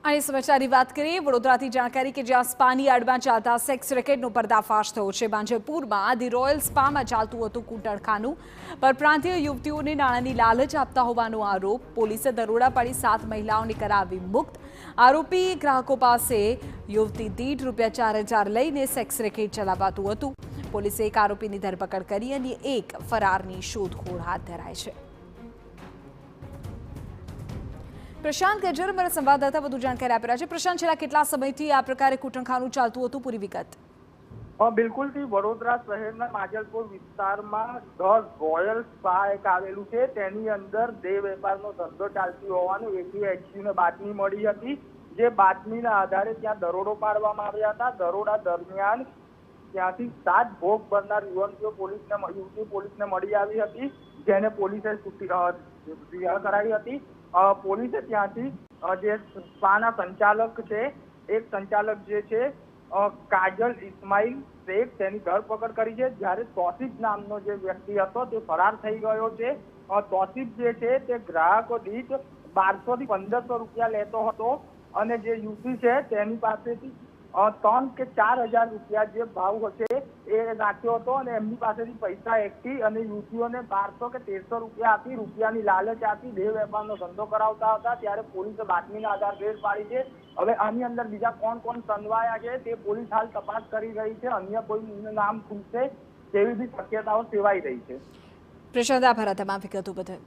અહીં સમાચારની વાત કરીએ વડોદરાથી જાણકારી કે જ્યાં સ્પાની આડમાં ચાલતા સેક્સ રેકેટનો પર્દાફાશ થયો છે। માંજલપુરમાં ધી રોયલ સ્પામાં ચાલતું હતું કૂટણખાનું। પરપ્રાંતીય યુવતીઓને નાણાંની લાલચ આપતા હોવાનો આરોપ। પોલીસે દરોડા પાડી 7 મહિલાઓને કરાવી મુક્ત। આરોપી ગ્રાહકો પાસે યુવતી દીઠ ₹4,000 લઈને સેક્સ રેકેટ ચલાવાતું હતું। પોલીસે એક આરોપીની ધરપકડ કરી અને એક ફરારની શોધખોળ હાથ ધરાઈ છે। પ્રશાંત ગજ્જર અમારા સંવાદદાતા વધુ જાણકારી આપી રહ્યા છે। પ્રશાંત, છેલ્લા કેટલા સમયથી આ પ્રકારે કૂટણખાનું ચાલતું હતું, પૂરી વિગત? બિલકુલથી વડોદરા શહેરના માંજલપુર વિસ્તારમાં ધ રોયલ સ્પા એક આવેલું છે। તેની અંદર દેહ વેપારનો ધંધો ચાલતો હોવાનું ATHUને બાતમી મળી હતી। જે બાતમીના આધારે ત્યાં દરોડો પાડવામાં આવ્યા હતા। દરોડા દરમિયાન ત્યાંથી 7 ભોગ બનનાર યુવતી પોલીસને મળી આવી હતી, જેને પોલીસે રિહાઈ કરાવી હતી। પોલીસે ત્યાંથી જે સ્પાના સંચાલક છે, એક સંચાલક જે છે કાજલ ઇસ્માઇલ શેખ, તેની ધરપકડ કરી છે। જ્યારે તોસીફ નામનો જે વ્યક્તિ હતો તે ફરાર થઈ ગયો છે। તોસીફ જે છે તે ગ્રાહકો દીઠ 1200 થી 1500 રૂપિયા લેતો હતો અને જે યુવતી છે તેની પાસેથી 3,000 કે 4,000 રૂપિયા જે ભાવ હશે એ નાખ્યો હતો અને એમની પાસેથી પૈસા એકઠી અને યુવતીઓને 1200 કે 1300 રૂપિયા આપી રૂપિયાની લાલચ આપી દેહ વેપારનો ધંધો કરાવતા હતા। ત્યારે પોલીસે બાતમીના આધારે રેડ પાડી છે। હવે આની અંદર બીજા કોણ સંડવાયા છે તે પોલીસ હાલ તપાસ કરી રહી છે। અન્ય કોઈ નામ ખુલશે તેવી બી શક્યતાઓ સેવાઈ રહી છે। પ્રશાંત, આભાર તમામ વિગતો બદલ।